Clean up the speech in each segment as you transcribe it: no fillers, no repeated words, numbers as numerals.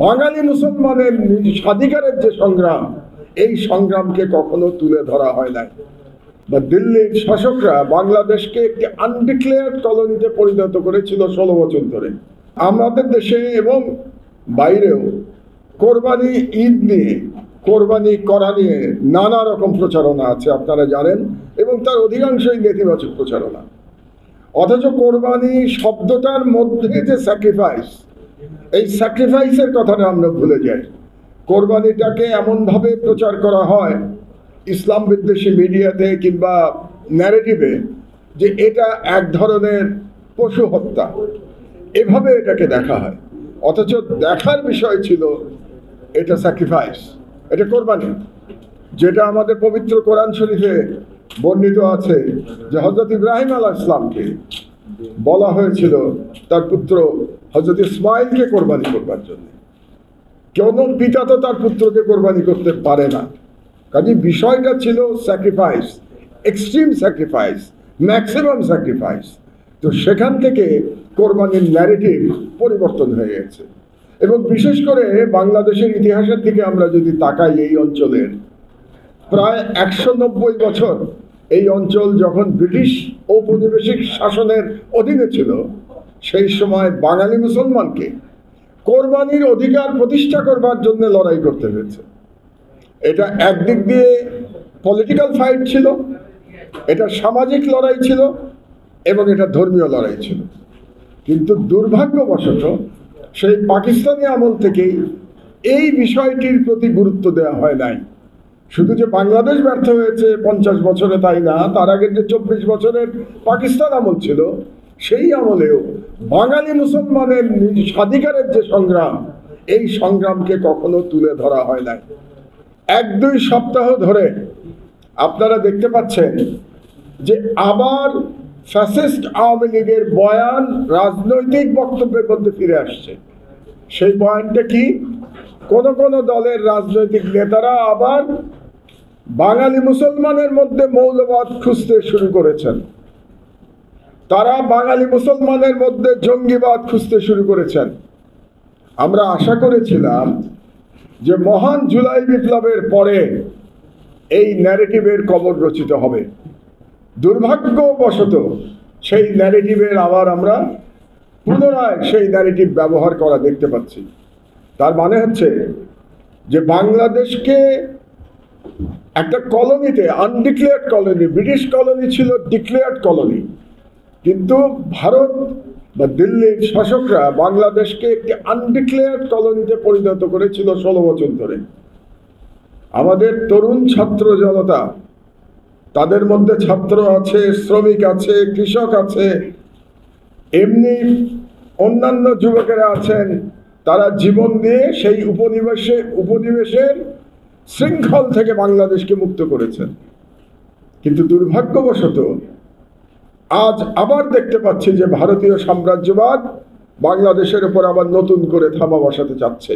বাঙালি মুসলমানের স্বাধিকারের যে সংগ্রাম, এই সংগ্রামকে কখনো তুলে ধরা হয় নাই। বা দিল্লির শাসকরা বাংলাদেশকে একটি আনডিক্লেয়ার্ড কলোনিতে পরিণত করেছিল 16 বছর ধরে। আমাদের দেশে এবং বাইরেও কোরবানি ঈদ নিয়ে, কোরবানি করা নিয়ে নানা রকম প্রচারণা আছে, আপনারা জানেন, এবং তার অধিকাংশই নেতিবাচক প্রচারণা। অথচ কোরবানি শব্দটার মধ্যে যে স্যাক্রিফাইস, এই স্যাক্রিফাইসের কথাটা আমরা ভুলে যাই। কোরবানিটাকে এমনভাবে প্রচার করা হয় ইসলাম বিদ্বেষী মিডিয়াতে কিংবা ন্যারেটিভে যে এটা এক ধরনের পশু হত্যা, এভাবে এটাকে দেখা হয়। অথচ দেখার বিষয় ছিল এটা স্যাক্রিফাইস, এটা কোরবানি, যেটা আমাদের পবিত্র কোরআন শরীফে বর্ণিত আছে যে হযরত ইব্রাহিম আলাইহিস সালামকে বলা হয়েছিল তার পুত্র হযরত ইসমাইলকে কোরবানি করবার জন্য। কোনো পিতা তো তার পুত্রকে কোরবানি করতে পারে না। কাজে বিষয়টা ছিল sacrifice, extreme sacrifice, maximum sacrifice. তো সেখান থেকে কোরবানির ন্যারেটিভ পরিবর্তন হয়ে গেছে। এবং বিশেষ করে বাংলাদেশের ইতিহাসের দিকে আমরা যদি তাকাই, এই অঞ্চলের প্রায় 190 বছর এই অঞ্চল যখন ব্রিটিশ ঔপনিবেশিক শাসনের অধীনে ছিল, সেই সময় বাঙালি মুসলমানকে কোরবানির অধিকার প্রতিষ্ঠা করবার জন্য লড়াই করতে হয়েছে। এটা একদিক দিয়ে পলিটিক্যাল ফাইট ছিল, এটা সামাজিক লড়াই ছিল, এবং এটা ধর্মীয় লড়াই ছিল। কিন্তু দুর্ভাগ্যবশত সেই পাকিস্তানি আমল থেকেই এই বিষয়টির প্রতি গুরুত্ব দেওয়া হয় নাই। শুধু যে বাংলাদেশ ব্যর্থ হয়েছে 50 বছরে তাই না, তার আগের যে 24 বছরের পাকিস্তান আমল ছিল, সেই আমলেও বাঙালি মুসলমানের স্বাধিকারের যে সংগ্রাম, এই সংগ্রামকে কখনো তুলে ধরা হয় নাই। 1-2 সপ্তাহ ধরে আপনারা দেখতে পাচ্ছেন যে আবার ফ্যাসিস্ট আওয়ামী লীগের বয়ান রাজনৈতিক বক্তব্যের মধ্যে ফিরে আসছে। সেই বয়ানটা কি? কোন কোন দলের রাজনৈতিক নেতারা আবার বাঙালি মুসলমানের মধ্যে মৌলবাদ খুঁজতে শুরু করেছেন। তারা বাঙালি মুসলমানের মধ্যে জঙ্গিবাদ খুঁজতে শুরু করেছেন। আমরা আশা করেছিলাম যে মহান জুলাই বিপ্লবের পরে এই ন্যারেটিভের কবর রচিত হবে। দুর্ভাগ্যবশত সেই ন্যারেটিভের আবার আমরা পুনরায় সেই ন্যারেটিভ ব্যবহার করা দেখতে পাচ্ছি। তার মানে হচ্ছে যে বাংলাদেশকে একটা কলোনিতে, আনডিক্লেয়ার্ড কলোনি, ব্রিটিশ কলোনি ছিল ডিক্লেয়ার্ড কলোনি, কিন্তু ভারত বা দিল্লির শাসকরা বাংলাদেশকে একটি আনডিক্লেয়ার্ড কলোনিতে পরিণত করেছিল 16 বছর ধরে। আমাদের তরুণ ছাত্র জনতা, তাদের মধ্যে ছাত্র আছে, শ্রমিক আছে, কৃষক আছে, এমনি অন্যান্য যুবকেরা আছেন, তারা জীবন দিয়ে সেই উপনিবেশের শৃঙ্খল থেকে বাংলাদেশকে মুক্ত করেছেন। কিন্তু দুর্ভাগ্যবশত আজ আবার দেখতে পাচ্ছি যে ভারতীয় সাম্রাজ্যবাদ বাংলাদেশের উপর আবার নতুন করে থাবা বসাতে চাচ্ছে।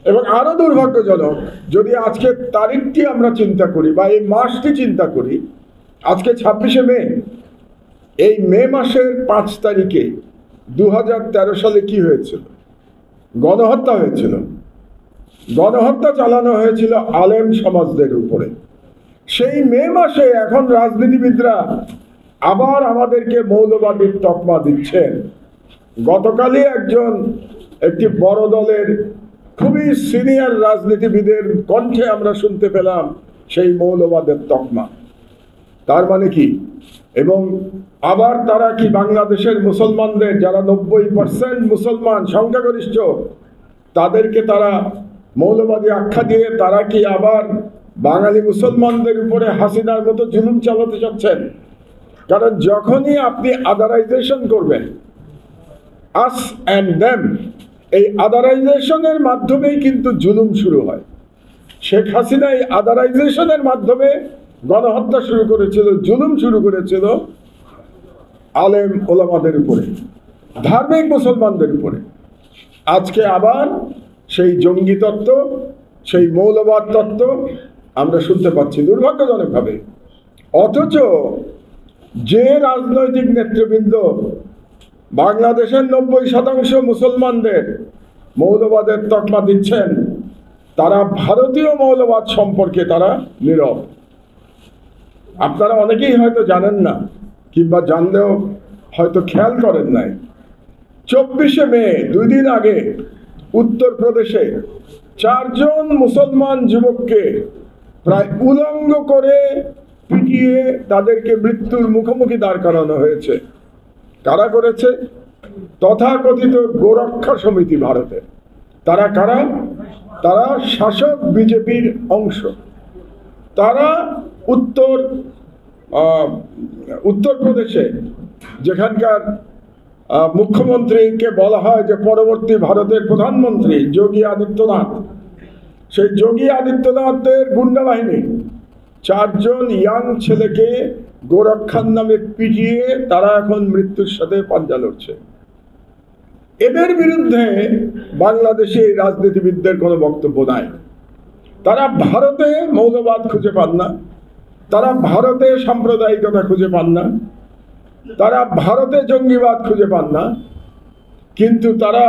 এবং আরো দুর্ভাগ্যজনক, যদি আজকে তারিখটি আমরা চিন্তা করি বা এই মাসটি চিন্তা করি, আজকে 26শে মে, এই মে মাসের 5 তারিখে 2013 সালে কি হয়েছিল? গণহত্যা হয়েছিল। গণহত্যা চালানো হয়েছিল আলেম সমাজদের উপরে। সেই মে মাসে এখন রাজনীতিবিদরা আবার আমাদেরকে মৌলবাদীর তকমা দিচ্ছেন। গতকালই একটি বড় দলের খুবই সিনিয়র রাজনীতিবিদের কণ্ঠে আমরা শুনতে পেলাম সেই মৌলবাদের তকমা। তার মানে কি? এবং আবার তারা কি বাংলাদেশের মুসলমানদের, যারা 90% মুসলমান সংখ্যাগরিষ্ঠ, তাদেরকে তারা মৌলবাদী আখ্যা দিয়ে তারা কি আবার বাঙালি মুসলমানদের উপরে হাসিনার মতো জুলুম চালাতে চাচ্ছেন? কারণ যখনই আপনি আদারাইজেশন করবেন, আস অ্যান্ড দেম, এই আদারাইজেশনের মাধ্যমেই কিন্তু জুলুম শুরু হয়। শেখ হাসিনা এই আদারাইজেশনের মাধ্যমে গণহত্যা শুরু করেছিল, জুলুম শুরু করেছিল আলেম ওলামাদের উপরে, ধার্মিক মুসলমানদের উপরে। আজকে আবার সেই জঙ্গি তত্ত্ব, সেই মৌলবাদ তত্ত্ব আমরা শুনতে পাচ্ছি দুর্ভাগ্যজনকভাবে। অথচ যে রাজনৈতিক নেতৃবৃন্দ বাংলাদেশের 90% মুসলমানদের মৌলবাদের তকমা দিচ্ছেন, তারা ভারতীয় মৌলবাদ সম্পর্কে তারা নীরব। আপনারা অনেকেই হয়তো জানেন না, কিংবা জানলেও হয়তো খেয়াল করেন নাই, 24শে মে 2 দিন আগে উত্তরপ্রদেশে 4 জন মুসলমান যুবককে প্রায় উলঙ্গ করে পিটিয়ে তাদেরকে মৃত্যুর মুখোমুখি দাঁড় করানো হয়েছে। কারা করেছে? তথাকথিত গোরক্ষা সমিতি ভারতে। তারা কারা? তারা শাসক বিজেপির অংশ। তারা উত্তরপ্রদেশে, যেখানকার মুখ্যমন্ত্রীকে বলা হয় যে পরবর্তী ভারতের প্রধানমন্ত্রী যোগী আদিত্যনাথ, সেই যোগী আদিত্যনাথের গুন্ডা বাহিনী 4 জন ইয়াং ছেলেকে গোরক্ষার নামে পিটিয়ে তারা এখন মৃত্যুর সাথে পাঞ্জা লড়ছে। এদের বিরুদ্ধে বাংলাদেশে রাজনীতিবিদদের কোনো বক্তব্য নাই। তারা ভারতে মৌলবাদ খুঁজে পান না, তারা ভারতে সাম্প্রদায়িকতা খুঁজে পান না, তারা ভারতে জঙ্গিবাদ খুঁজে পান না, কিন্তু তারা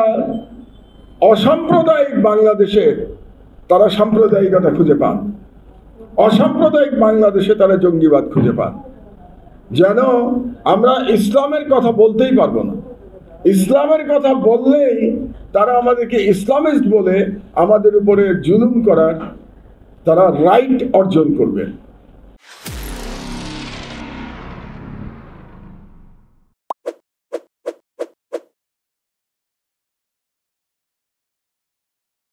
অসাম্প্রদায়িক বাংলাদেশে তারা সাম্প্রদায়িকতা খুঁজে পান, অসাম্প্রদায়িক বাংলাদেশে তারা জঙ্গিবাদ খুঁজে পান। যেন আমরা ইসলামের কথা বলতেই পারবো না, ইসলামের কথা বললেই তারা আমাদেরকে ইসলামিস্ট বলে আমাদের উপরে জুলুম করার তারা রাইট অর্জন করবে।